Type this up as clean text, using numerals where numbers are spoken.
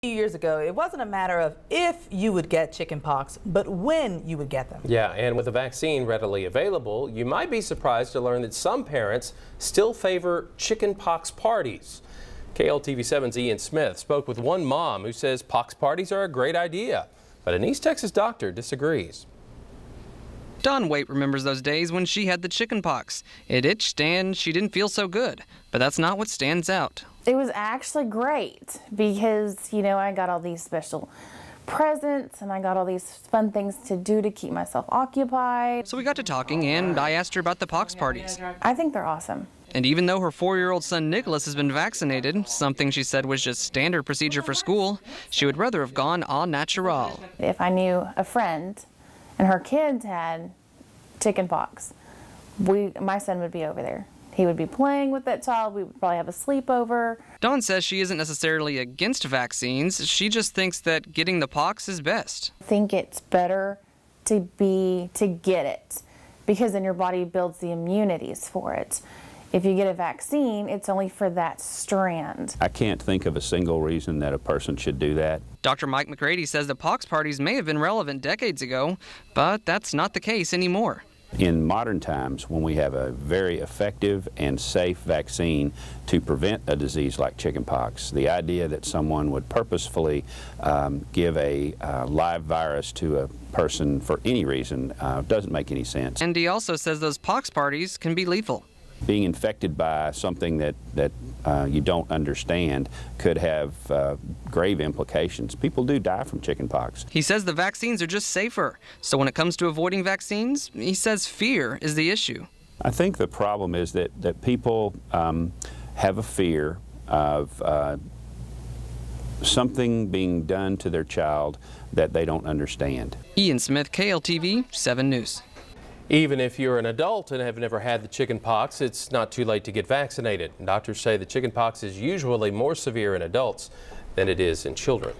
Few years ago, it wasn't a matter of if you would get chicken pox, but when you would get them. Yeah, and with a vaccine readily available, you might be surprised to learn that some parents still favor chicken pox parties. KLTV 7's Ian Smith spoke with one mom who says pox parties are a great idea, but an East Texas doctor disagrees. Dawn Weight remembers those days when she had the chicken pox. It itched and she didn't feel so good, but that's not what stands out. It was actually great because, I got all these special presents and I got all these fun things to do to keep myself occupied. So we got to talking and I asked her about the pox parties. I think they're awesome. And even though her 4-year-old son Nicholas has been vaccinated, something she said was just standard procedure for school, she would rather have gone au naturel. If I knew a friend and her kids had chicken pox, my son would be over there. He would be playing with that child. We would probably have a sleepover. Dawn says she isn't necessarily against vaccines. She just thinks that getting the pox is best. I think it's better to get it because then your body builds the immunities for it. If you get a vaccine, it's only for that strand. I can't think of a single reason that a person should do that. Dr. McCrady says the pox parties may have been relevant decades ago, but that's not the case anymore. In modern times, when we have a very effective and safe vaccine to prevent a disease like chickenpox, the idea that someone would purposefully give a live virus to a person for any reason doesn't make any sense. And he also says those pox parties can be lethal. Being infected by something that you don't understand could have grave implications. People do die from chickenpox. He says the vaccines are just safer. So when it comes to avoiding vaccines, he says fear is the issue. I think the problem is that people have a fear of something being done to their child that they don't understand. Ian Smith, KLTV 7 News. Even if you're an adult and have never had the chicken pox, it's not too late to get vaccinated. Doctors say the chicken pox is usually more severe in adults than it is in children.